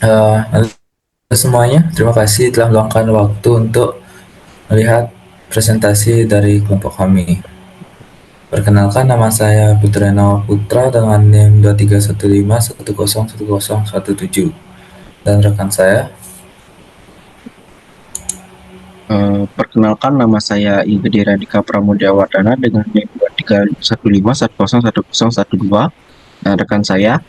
Halo semuanya, terima kasih telah meluangkan waktu untuk melihat presentasi dari kelompok kami. Perkenalkan, nama saya Putrana Putra dengan NIM 2315101017 dan rekan saya. Perkenalkan, nama saya Igede Radika Pramudia Wardana dengan NIM 2315101012 dan rekan saya.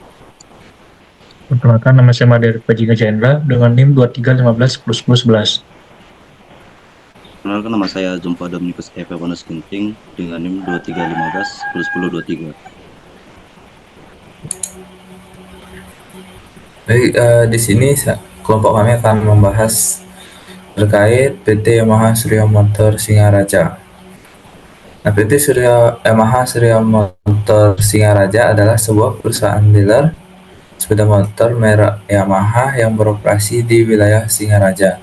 Perkenalkan, nama saya Madir Pajika Chandra dengan NIM 23151011. Perkenalkan, nama saya Jumpa Dominikus Evanus Ginting dengan NIM 2315 101023. Di sini kelompok kami akan membahas terkait PT Yamaha Surya Motor Singaraja. Nah, PT Yamaha Surya Motor Singaraja adalah sebuah perusahaan dealer sepeda motor merek Yamaha yang beroperasi di wilayah Singaraja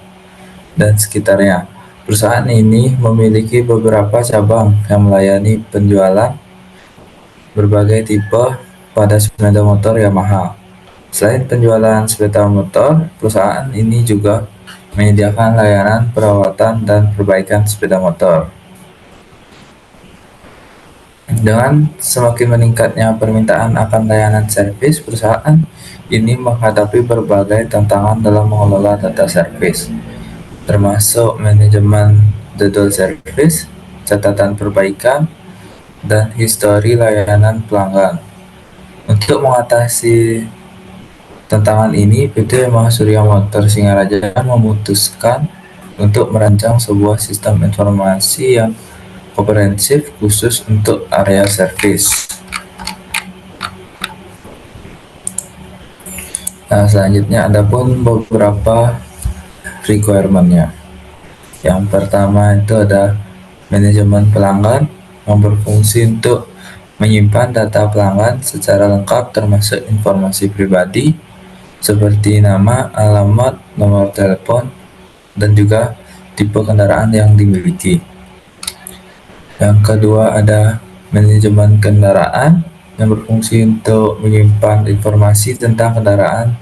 dan sekitarnya. Perusahaan ini memiliki beberapa cabang yang melayani penjualan berbagai tipe pada sepeda motor Yamaha. Selain penjualan sepeda motor, perusahaan ini juga menyediakan layanan perawatan dan perbaikan sepeda motor. Dengan semakin meningkatnya permintaan akan layanan servis, perusahaan ini menghadapi berbagai tantangan dalam mengelola data servis, termasuk manajemen jadwal servis, catatan perbaikan, dan histori layanan pelanggan. Untuk mengatasi tantangan ini, PT Yamaha Surya Motor Singaraja memutuskan untuk merancang sebuah sistem informasi yang komprehensif khusus untuk area servis. Nah, selanjutnya ada pun beberapa requirement-nya. Yang pertama itu ada manajemen pelanggan yang berfungsi untuk menyimpan data pelanggan secara lengkap termasuk informasi pribadi seperti nama, alamat, nomor telepon, dan juga tipe kendaraan yang dimiliki. Yang kedua ada manajemen kendaraan yang berfungsi untuk menyimpan informasi tentang kendaraan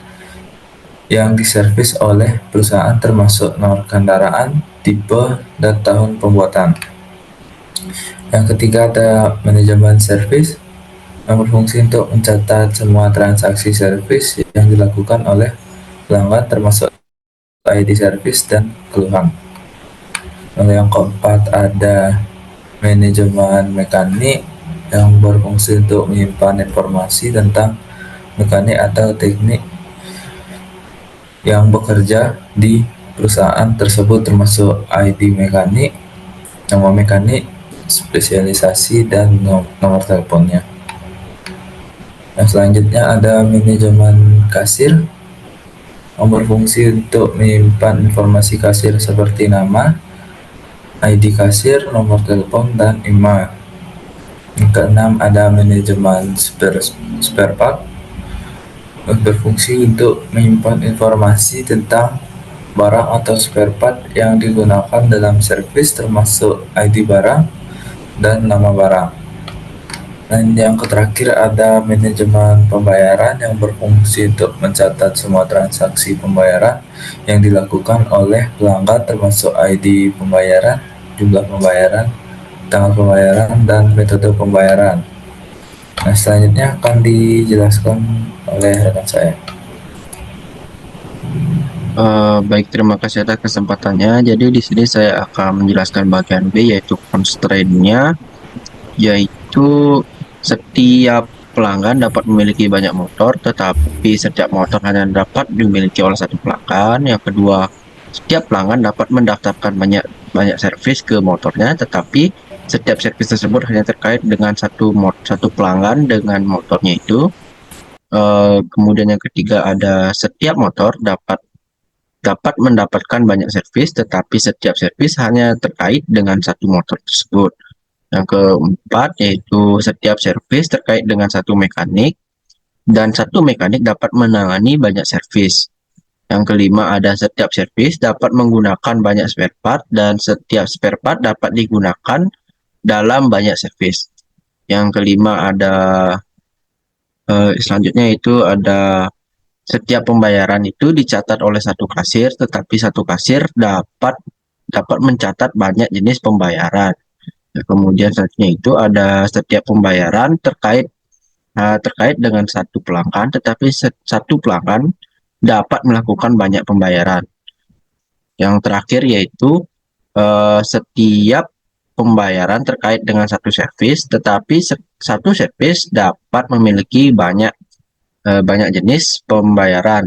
yang diservis oleh perusahaan termasuk nomor kendaraan, tipe, dan tahun pembuatan. Yang ketiga ada manajemen servis yang berfungsi untuk mencatat semua transaksi servis yang dilakukan oleh pelanggan termasuk ID servis dan keluhan. Lalu yang keempat ada manajemen mekanik yang berfungsi untuk menyimpan informasi tentang mekanik atau teknik yang bekerja di perusahaan tersebut termasuk ID mekanik, nama mekanik, spesialisasi, dan nomor teleponnya. Yang selanjutnya ada manajemen kasir yang berfungsi untuk menyimpan informasi kasir seperti nama, ID kasir, nomor telepon, dan email. Yang keenam ada manajemen spare part berfungsi untuk menyimpan informasi tentang barang atau spare part yang digunakan dalam servis termasuk ID barang dan nama barang. Dan yang terakhir ada manajemen pembayaran yang berfungsi untuk mencatat semua transaksi pembayaran yang dilakukan oleh pelanggan termasuk ID pembayaran, jumlah pembayaran, tanggal pembayaran, dan metode pembayaran. Nah, selanjutnya akan dijelaskan oleh rekan saya. Baik, terima kasih atas kesempatannya. Jadi di sini saya akan menjelaskan bagian B, yaitu constraint-nya, yaitu setiap pelanggan dapat memiliki banyak motor, tetapi setiap motor hanya dapat dimiliki oleh satu pelanggan. Yang kedua, setiap pelanggan dapat mendaftarkan banyak servis ke motornya, tetapi setiap servis tersebut hanya terkait dengan satu pelanggan dengan motornya itu. Kemudian yang ketiga ada setiap motor dapat mendapatkan banyak servis, tetapi setiap servis hanya terkait dengan satu motor tersebut. Yang keempat yaitu setiap servis terkait dengan satu mekanik, dan satu mekanik dapat menangani banyak servis. Yang kelima ada setiap servis dapat menggunakan banyak spare part, dan setiap spare part dapat digunakan dalam banyak servis. Yang kelima ada selanjutnya itu ada setiap pembayaran itu dicatat oleh satu kasir, tetapi satu kasir dapat mencatat banyak jenis pembayaran. Nah, kemudian selanjutnya itu ada setiap pembayaran terkait dengan satu pelanggan, tetapi satu pelanggan dapat melakukan banyak pembayaran. Yang terakhir yaitu setiap pembayaran terkait dengan satu servis, tetapi satu servis dapat memiliki banyak jenis pembayaran.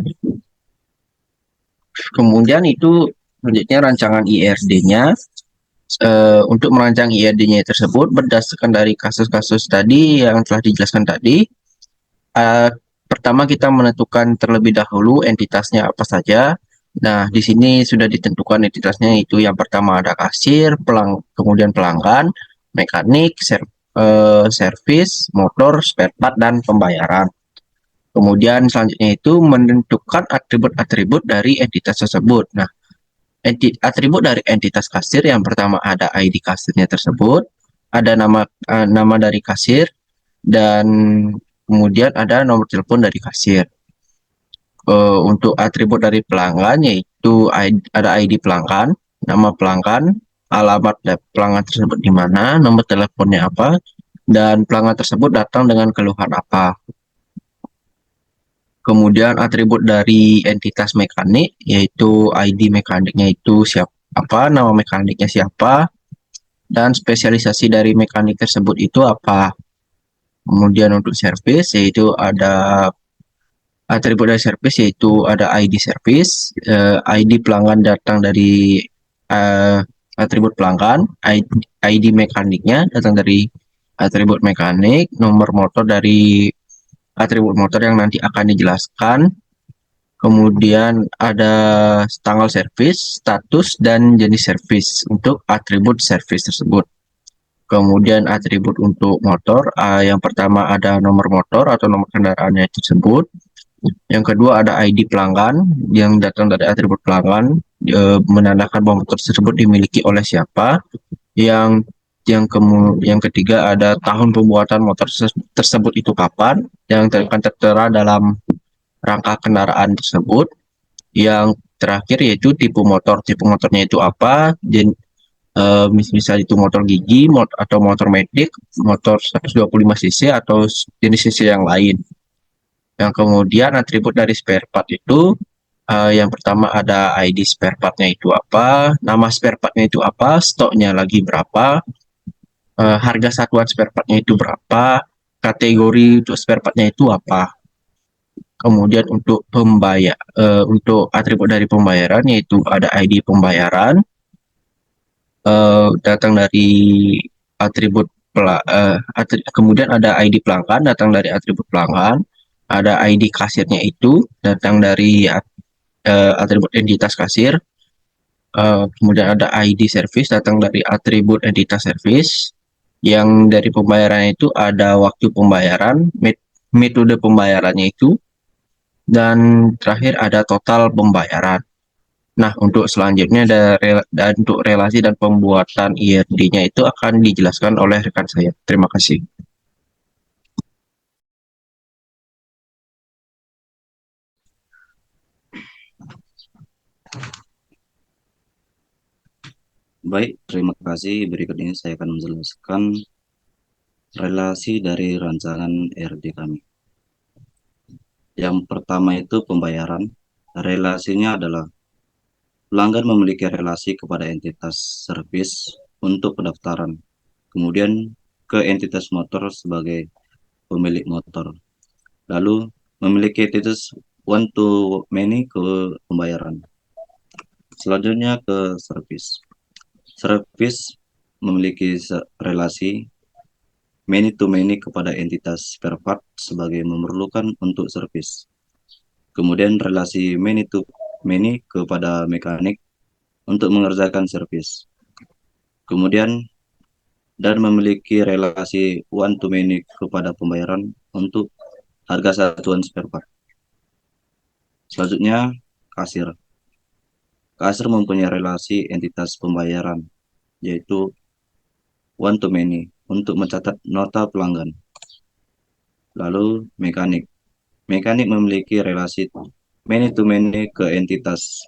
Kemudian itu selanjutnya rancangan IRD-nya. Untuk merancang IRD-nya tersebut berdasarkan dari kasus-kasus tadi yang telah dijelaskan tadi. Pertama kita menentukan terlebih dahulu entitasnya apa saja. Nah, di sini sudah ditentukan entitasnya, itu yang pertama ada kasir, kemudian pelanggan, mekanik, servis, motor, spare part, dan pembayaran. Kemudian selanjutnya itu menentukan atribut-atribut dari entitas tersebut. Nah, atribut dari entitas kasir yang pertama ada ID kasirnya tersebut, ada nama dari kasir, dan kemudian ada nomor telepon dari kasir. Untuk atribut dari pelanggan yaitu ada ID pelanggan, nama pelanggan, alamat pelanggan tersebut di mana, nomor teleponnya apa, dan pelanggan tersebut datang dengan keluhan apa. Kemudian atribut dari entitas mekanik yaitu ID mekaniknya itu siapa, nama mekaniknya siapa, dan spesialisasi dari mekanik tersebut itu apa. Kemudian untuk servis yaitu ada atribut dari servis yaitu ada ID servis, ID pelanggan datang dari atribut pelanggan, ID mekaniknya datang dari atribut mekanik, nomor motor dari atribut motor yang nanti akan dijelaskan. Kemudian ada tanggal servis, status, dan jenis servis untuk atribut servis tersebut. Kemudian atribut untuk motor, yang pertama ada nomor motor atau nomor kendaraannya tersebut. Yang kedua ada ID pelanggan yang datang dari atribut pelanggan, menandakan bahwa motor tersebut dimiliki oleh siapa. Yang ketiga ada tahun pembuatan motor tersebut itu kapan, yang akan tertera dalam rangka kendaraan tersebut. Yang terakhir yaitu tipe motor. Tipe motornya itu apa? Misal itu motor gigi atau motor medik, motor 125 cc atau jenis cc yang lain. Yang kemudian atribut dari spare part itu yang pertama ada ID spare partnya itu apa, nama spare partnya itu apa, stoknya lagi berapa, harga satuan spare partnya itu berapa, kategori untuk spare partnya itu apa. Kemudian untuk untuk atribut dari pembayaran yaitu ada ID pembayaran, datang dari atribut kemudian ada ID pelanggan datang dari atribut pelanggan, ada ID kasirnya itu datang dari atribut entitas kasir, kemudian ada ID service datang dari atribut entitas service, yang dari pembayaran itu ada waktu pembayaran, metode pembayarannya itu, dan terakhir ada total pembayaran. Nah, untuk selanjutnya dan untuk relasi dan pembuatan IRD-nya itu akan dijelaskan oleh rekan saya. Terima kasih. Baik, terima kasih. Berikut ini saya akan menjelaskan relasi dari rancangan RD kami. Yang pertama itu pembayaran. Relasinya adalah pelanggan memiliki relasi kepada entitas servis untuk pendaftaran, kemudian ke entitas motor sebagai pemilik motor, lalu memiliki entitas one to many ke pembayaran. Selanjutnya ke servis. Servis memiliki relasi many to many kepada entitas spare part sebagai memerlukan untuk servis. Kemudian relasi many to many kepada mekanik untuk mengerjakan servis. Kemudian dan memiliki relasi one to many kepada pembayaran untuk harga satuan spare part. Selanjutnya kasir. Kasir mempunyai relasi entitas pembayaran yaitu one to many untuk mencatat nota pelanggan. Lalu mekanik. mekanik memiliki relasi many to many ke entitas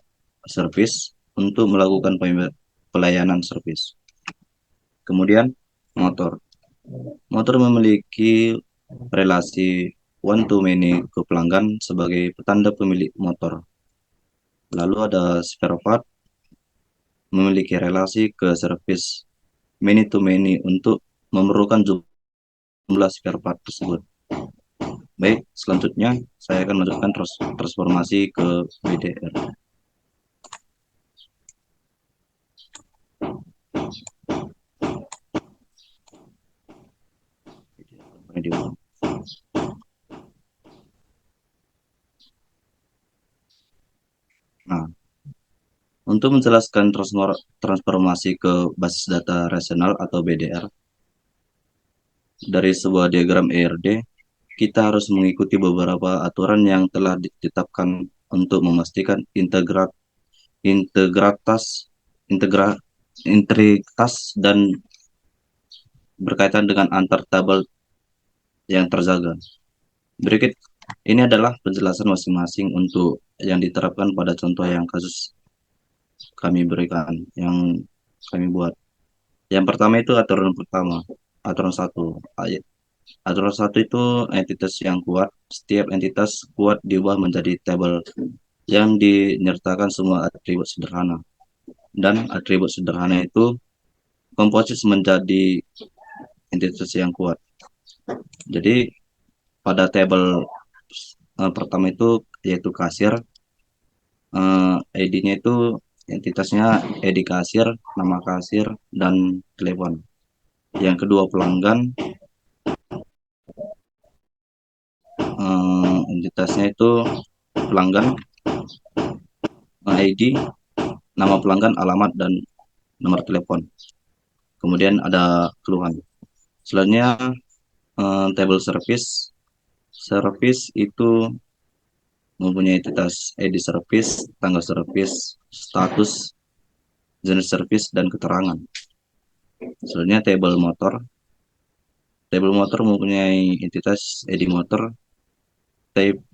service untuk melakukan pelayanan service. Kemudian motor. Motor memiliki relasi one to many ke pelanggan sebagai petanda pemilik motor. Lalu ada spare part memiliki relasi ke service many to many untuk memerlukan jumlah spare part tersebut. Baik, selanjutnya saya akan melanjutkan transformasi ke BDR. Nah, untuk menjelaskan transformasi ke basis data rasional atau BDR dari sebuah diagram ERD, kita harus mengikuti beberapa aturan yang telah ditetapkan untuk memastikan integritas dan berkaitan dengan antar tabel yang terjaga. Berikut ini adalah penjelasan masing-masing untuk yang diterapkan pada contoh yang kasus kami berikan, yang kami buat. Yang pertama itu aturan pertama, aturan 1. Aturan 1 itu entitas yang kuat. Setiap entitas kuat diubah menjadi tabel yang dinyertakan semua atribut sederhana. Dan atribut sederhana itu komposit menjadi entitas yang kuat. Jadi pada tabel pertama itu yaitu kasir, ID-nya itu entitasnya ID kasir, nama kasir, dan telepon. Yang kedua pelanggan, entitasnya itu pelanggan, ID, nama pelanggan, alamat, dan nomor telepon. Kemudian ada keluhan. Selanjutnya table service. Service itu mempunyai entitas ID service, tanggal service, status, jenis service, dan keterangan. Selanjutnya table motor. Table motor mempunyai entitas ID motor,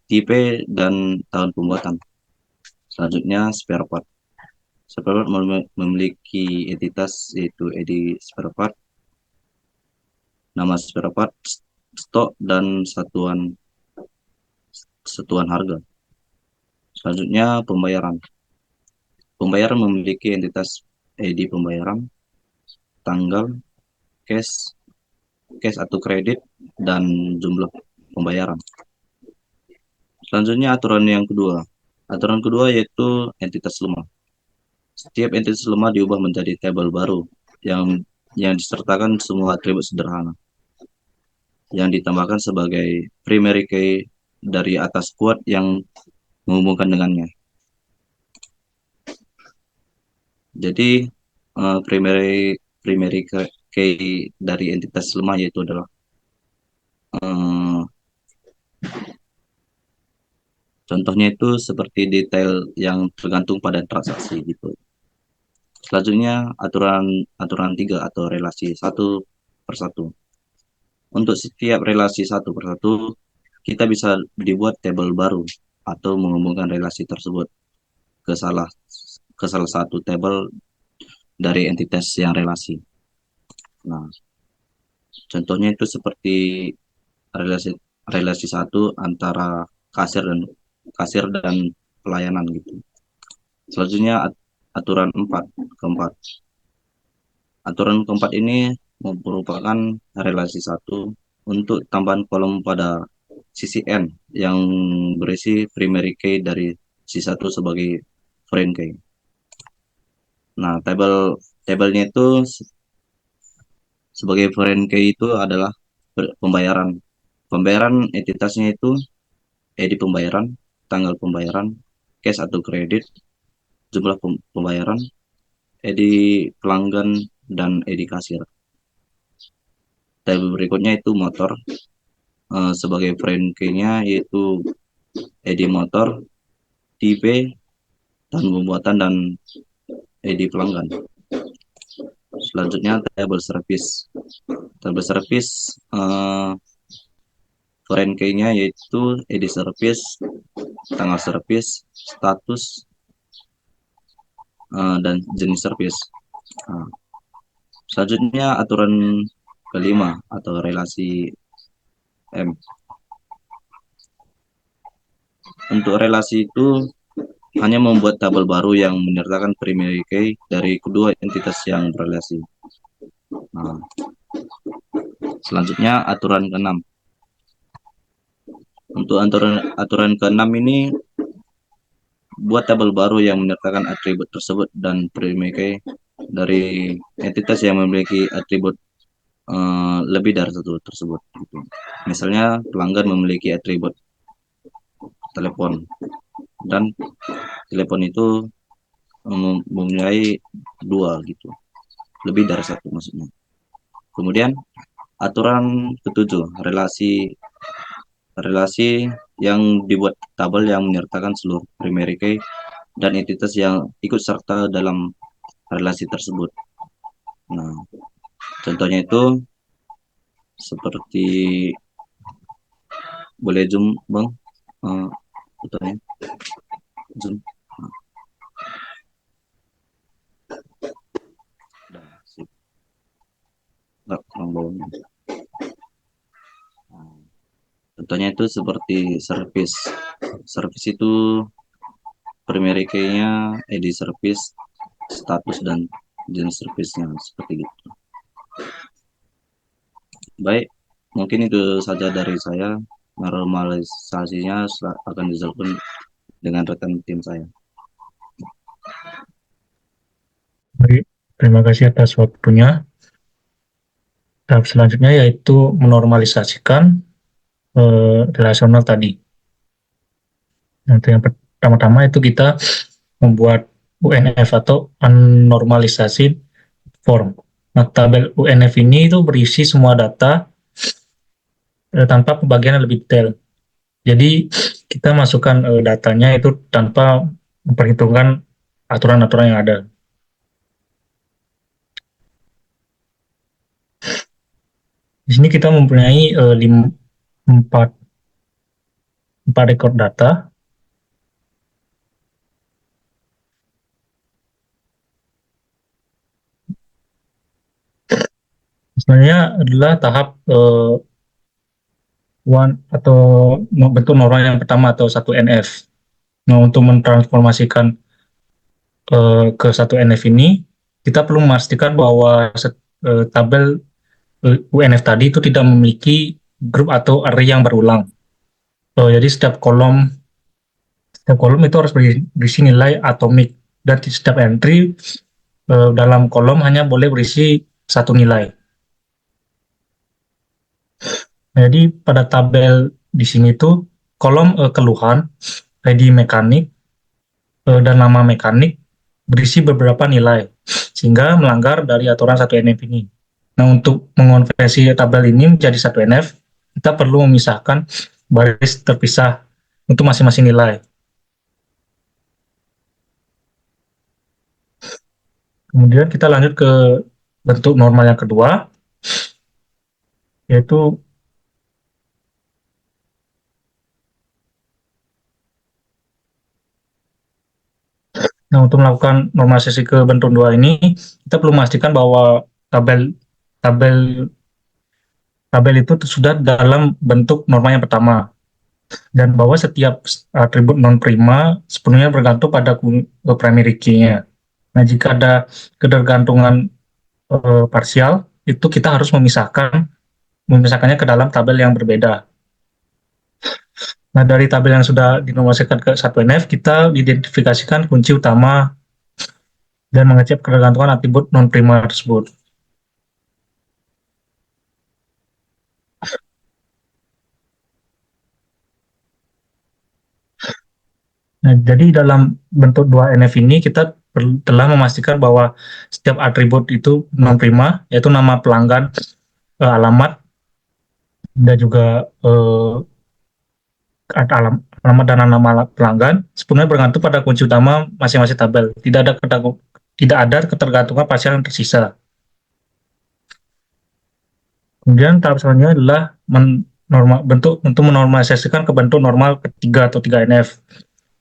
tipe, dan tahun pembuatan. Selanjutnya spare part. Spare part memiliki entitas yaitu ID spare part, nama spare part, stok, dan satuan harga. Selanjutnya pembayaran. Pembayaran memiliki entitas ID pembayaran, tanggal, cash atau kredit, dan jumlah pembayaran. Selanjutnya aturan yang kedua. Aturan kedua yaitu entitas lemah. Setiap entitas lemah diubah menjadi tabel baru yang disertakan semua atribut sederhana yang ditambahkan sebagai primary key dari atas kuat yang menghubungkan dengannya. Jadi primary key dari entitas lemah yaitu adalah contohnya itu seperti detail yang tergantung pada transaksi gitu. Selanjutnya aturan 3 atau relasi 1/1. Untuk setiap relasi 1/1 kita bisa dibuat tabel baru atau menghubungkan relasi tersebut ke salah satu tabel dari entitas yang relasi. Nah, contohnya itu seperti relasi 1 antara kasir dan pelayanan gitu. Selanjutnya aturan keempat. Aturan keempat ini merupakan relasi 1 untuk tambahan kolom pada sisi N yang berisi primary key dari sisi 1 sebagai foreign key. Nah, tabelnya itu sebagai foreign key itu adalah pembayaran. Pembayaran entitasnya itu ID pembayaran, tanggal pembayaran, cash atau kredit, jumlah pembayaran, ID pelanggan, dan ID kasir. Tabel berikutnya itu motor. Sebagai foreign key-nya yaitu ID motor, tipe, tahun pembuatan, dan ID pelanggan. Selanjutnya table service. Table service foreign key-nya yaitu ID service, tanggal service, status, dan jenis service. Nah, selanjutnya aturan kelima atau relasi M. Untuk relasi itu hanya membuat tabel baru yang menyertakan primary key dari kedua entitas yang berrelasi. Nah, selanjutnya aturan ke-6. Untuk aturan ke-6 ini buat tabel baru yang menyertakan atribut tersebut dan primary key dari entitas yang memiliki atribut lebih dari satu tersebut. Gitu. Misalnya pelanggan memiliki atribut telepon dan telepon itu mempunyai 2 gitu, lebih dari 1 maksudnya. Kemudian aturan ke-7, relasi yang dibuat tabel yang menyertakan seluruh primary key dan entitas yang ikut serta dalam relasi tersebut. Nah, contohnya itu seperti, boleh zoom bang, fotonya zoom. Nah, sip. Nggak kurang bawahnya. Contohnya itu seperti service. Service itu primary key-nya ID service, status, dan jenis service-nya seperti itu. Baik, mungkin itu saja dari saya. Normalisasinya akan dilakukan dengan rekan tim saya. Baik, terima kasih atas waktunya. Tahap selanjutnya yaitu menormalisasikan relasional tadi. Nanti yang pertama-tama itu kita membuat UNF atau unnormalisasi form. Nah, tabel UNF ini itu berisi semua data tanpa pembagian yang lebih detail. Jadi kita masukkan datanya itu tanpa memperhitungkan aturan-aturan yang ada. Di sini kita mempunyai 4 rekor data. Sebenarnya adalah tahap one atau bentuk normal yang pertama atau 1NF. Nah, untuk mentransformasikan ke 1NF ini, kita perlu memastikan bahwa tabel UNF tadi itu tidak memiliki grup atau array yang berulang. Jadi setiap kolom itu harus berisi nilai atomik, dan setiap entry dalam kolom hanya boleh berisi satu nilai. Jadi pada tabel di sini tuh kolom keluhan, ID mekanik, dan nama mekanik berisi beberapa nilai, sehingga melanggar dari aturan 1NF ini. Nah, untuk mengonversi tabel ini menjadi 1NF, kita perlu memisahkan baris terpisah untuk masing-masing nilai. Kemudian kita lanjut ke bentuk normal yang kedua, yaitu untuk melakukan normalisasi ke bentuk 2 ini, kita perlu memastikan bahwa tabel itu sudah dalam bentuk normal yang pertama, dan bahwa setiap atribut non-prima sepenuhnya bergantung pada primary key-nya. Nah, jika ada ketergantungan parsial, itu kita harus memisahkannya ke dalam tabel yang berbeda. Nah, dari tabel yang sudah dinomorkan ke 1NF, kita identifikasikan kunci utama dan mengecek ketergantungan atribut non-prima tersebut. Nah, jadi dalam bentuk 2NF ini kita telah memastikan bahwa setiap atribut itu non-prima, yaitu nama pelanggan, alamat, dan juga alamat dan nama pelanggan sepenuhnya bergantung pada kunci utama masing-masing tabel. Tidak ada ketergantungan parsial yang tersisa. Kemudian tahap selanjutnya adalah bentuk untuk menormalisasikan ke bentuk normal ketiga atau 3NF.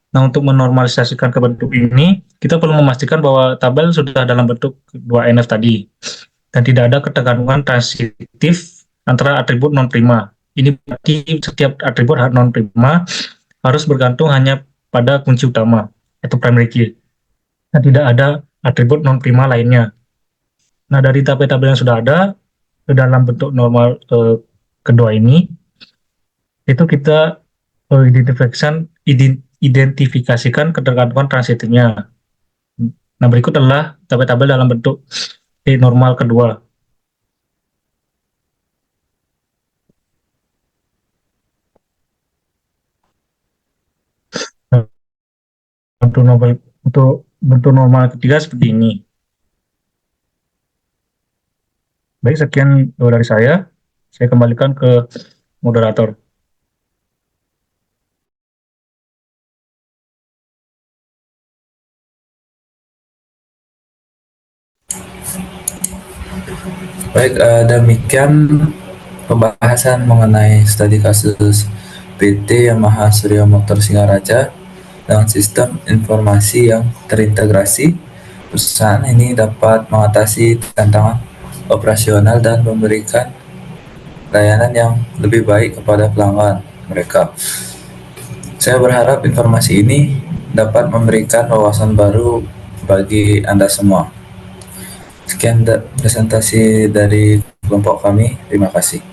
Nah, untuk menormalisasikan ke bentuk ini, kita perlu memastikan bahwa tabel sudah dalam bentuk 2NF tadi, dan tidak ada ketergantungan transitif antara atribut non-prima. Ini berarti setiap atribut non-prima harus bergantung hanya pada kunci utama, yaitu primary key, dan tidak ada atribut non-prima lainnya. Nah, dari tabel-tabel yang sudah ada dalam bentuk normal kedua ini, itu kita identifikasikan ketergantungan transitifnya. Nah, berikut adalah tabel-tabel dalam bentuk normal kedua. Nah, untuk bentuk normal ketiga seperti ini. Baik, sekian dari saya. Saya kembalikan ke moderator. Baik, demikian pembahasan mengenai studi kasus PT Yamaha Surya Motor Singaraja dengan sistem informasi yang terintegrasi. Perusahaan ini dapat mengatasi tantangan operasional dan memberikan layanan yang lebih baik kepada pelanggan mereka. Saya berharap informasi ini dapat memberikan wawasan baru bagi Anda semua. Sekian presentasi dari kelompok kami. Terima kasih.